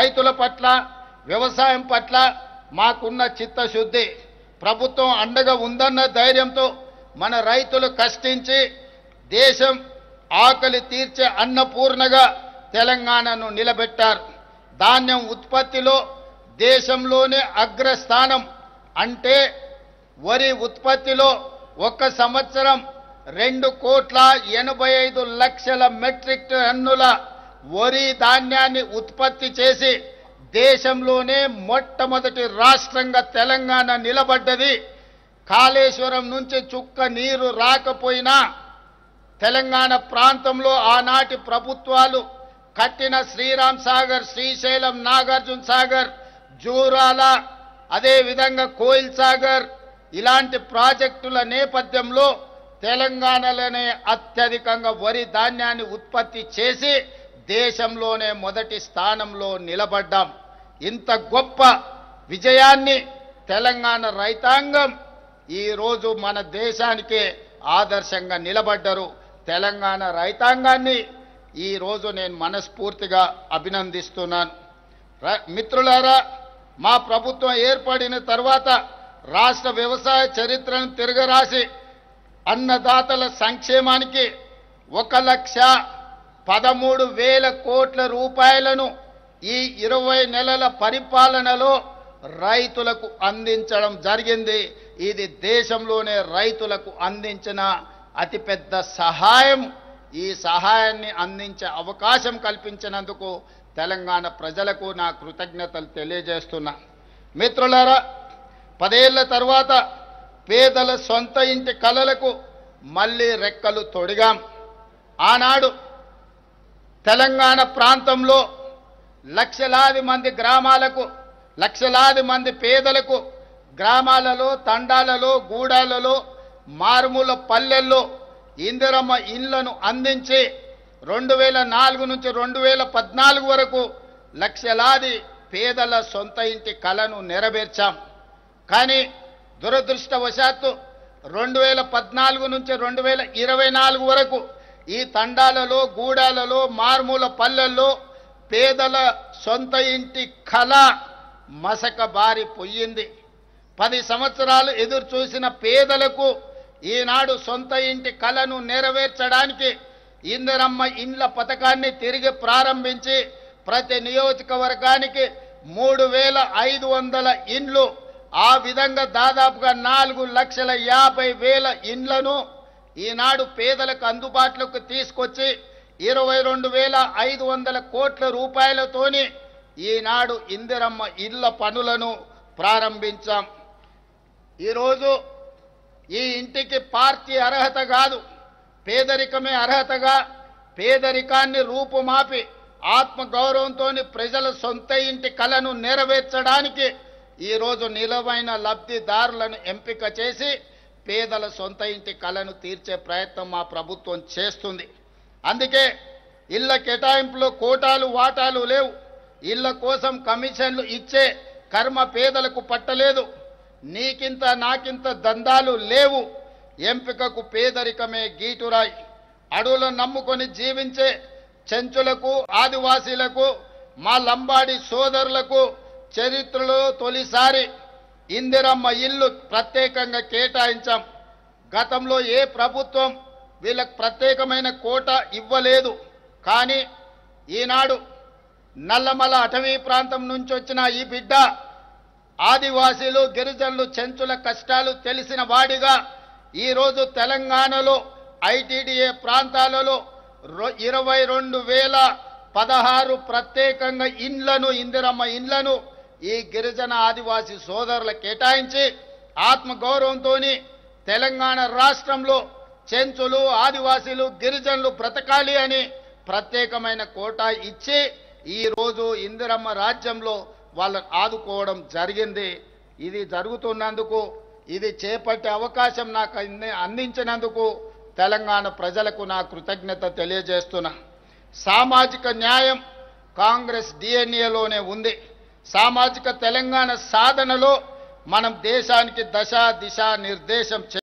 రైతుల పట్ల వ్యవసాయం పట్ల మాకున్న చిత్తశుద్ధి, ప్రభుత్వం అండగా ఉందన్న ధైర్యంతో మన రైతులు కష్టించి దేశం ఆకలి తీర్చే అన్నపూర్ణగా తెలంగాణను నిలబెట్టారు. ధాన్యం ఉత్పత్తిలో దేశంలోనే అగ్రస్థానం. అంటే వరి ఉత్పత్తిలో ఒక సంవత్సరం 2,85,00,000 మెట్రిక్ టన్నుల వరి ధాన్యాన్ని ఉత్పత్తి చేసి దేశంలోనే మొట్టమొదటి రాష్ట్రంగా తెలంగాణ నిలబడ్డది. కాళేశ్వరం నుంచి చుక్క నీరు రాకపోయినా తెలంగాణ ప్రాంతంలో ఆనాటి ప్రభుత్వాలు కట్టిన శ్రీరామ్ సాగర్, శ్రీశైలం, నాగార్జున సాగర్, జూరాల, అదేవిధంగా కోయిల్ సాగర్ ఇలాంటి ప్రాజెక్టుల నేపథ్యంలో తెలంగాణలోనే అత్యధికంగా వరి ధాన్యాన్ని ఉత్పత్తి చేసి దేశంలోనే మొదటి స్థానంలో నిలబడ్డాం. ఇంత గొప్ప విజయాన్ని తెలంగాణ రైతాంగం ఈరోజు మన దేశానికే ఆదర్శంగా నిలబడ్డారు. తెలంగాణ రైతాంగాన్ని ఈరోజు నేను మనస్ఫూర్తిగా అభినందిస్తున్నాను. మిత్రులారా, మా ప్రభుత్వం ఏర్పడిన తర్వాత రాష్ట్ర వ్యవసాయ చరిత్రను తిరగరాసి అన్నదాతల సంక్షేమానికి 1,13,000 కోట్ల రూపాయలను ఈ 20 నెలల పరిపాలనలో రైతులకు అందించడం జరిగింది. ఇది దేశంలోనే రైతులకు అందించిన అతిపెద్ద సహాయం. ఈ సహాయాన్ని అందించే అవకాశం కల్పించినందుకు తెలంగాణ ప్రజలకు నా కృతజ్ఞతలు తెలియజేస్తున్నా. మిత్రులారా, 10 ఏళ్ల తర్వాత పేదల సొంత ఇంటి కలలకు మళ్ళీ రెక్కలు తొడిగాం. ఆనాడు తెలంగాణ ప్రాంతంలో లక్షలాది మంది గ్రామాలకు, లక్షలాది మంది పేదలకు గ్రామాలలో, తండాలలో, గూడాలలో, మారుమూల పల్లెల్లో ఇందిరమ్మ ఇళ్లను అందించి 2004 నుంచి 2014 వరకు లక్షలాది పేదల సొంత ఇంటి కలను నెరవేర్చాం. కానీ దురదృష్టవశాత్తు 2014 నుంచి 2024 వరకు ఈ తండాలలో, గూడాలలో, మారుమూల పల్లెల్లో పేదల సొంత ఇంటి కళ మసకబారిపోయింది. 10 సంవత్సరాలు ఎదురు చూసిన పేదలకు ఈనాడు సొంత ఇంటి కళను నెరవేర్చడానికి ఇందిరమ్మ ఇండ్ల పథకాన్ని తిరిగి ప్రారంభించి ప్రతి నియోజకవర్గానికి 3,500 ఇండ్లు, ఆ విధంగా దాదాపుగా 4,50,000 ఇండ్లను ఈనాడు పేదలకు అందుబాటులోకి తీసుకొచ్చి 22,500 కోట్ల రూపాయలతోని ఈనాడు ఇందిరమ్మ ఇళ్ల పనులను ప్రారంభించాం. ఈరోజు ఈ ఇంటికి పార్టీ అర్హత కాదు, పేదరికమే అర్హతగా పేదరికాన్ని రూపుమాపి ఆత్మగౌరవంతో ప్రజల సొంత ఇంటి కలను నెరవేర్చడానికి ఈరోజు నిలవైన లబ్ధిదారులను ఎంపిక చేసి పేదల సొంత ఇంటి కలను తీర్చే ప్రయత్నం మా ప్రభుత్వం చేస్తుంది. అందుకే ఇళ్ల కేటాయింపులో కోటాలు వాటాలు లేవు. ఇళ్ల కోసం కమిషన్లు ఇచ్చే కర్మ పేదలకు పట్టలేదు. నీకింత నాకింత దందాలు లేవు. ఎంపికకు పేదరికమే గీటురాయి. అడవులను నమ్ముకొని జీవించే చెంచులకు, ఆదివాసీలకు, మా లంబాడి సోదరులకు చరిత్రలో తొలిసారి ఇందిరమ్మ ఇల్లు ప్రత్యేకంగా కేటాయించాం. గతంలో ఏ ప్రభుత్వం వీళ్ళకు ప్రత్యేకమైన కోట ఇవ్వలేదు. కానీ ఈనాడు నల్లమల అటవీ ప్రాంతం నుంచి వచ్చిన ఈ బిడ్డ ఆదివాసీలు, గిరిజనులు, చెంచుల కష్టాలు తెలిసిన వాడిగా ఈరోజు తెలంగాణలో ఐటీడీఏ ప్రాంతాలలో 22,016 ప్రత్యేకంగా ఇండ్లను, ఇందిరమ్మ ఇండ్లను ఈ గిరిజన ఆదివాసీ సోదరుల కేటాయించి ఆత్మగౌరవంతో తెలంగాణ రాష్ట్రంలో చెంచులు, ఆదివాసీలు, గిరిజనులు బ్రతకాలి అని ప్రత్యేకమైన కోటా ఇచ్చి ఈరోజు ఇందిరమ్మ రాజ్యంలో వాళ్ళని ఆదుకోవడం జరిగింది. ఇది జరుగుతున్నందుకు, ఇది చేపట్టే అవకాశం నాకు అందించినందుకు తెలంగాణ ప్రజలకు నా కృతజ్ఞత తెలియజేస్తున్నా. సామాజిక న్యాయం కాంగ్రెస్ డిఎన్ఏలోనే ఉంది. సామాజిక తెలంగాణ సాధనలో మనం దేశానికి దశ దిశ నిర్దేశం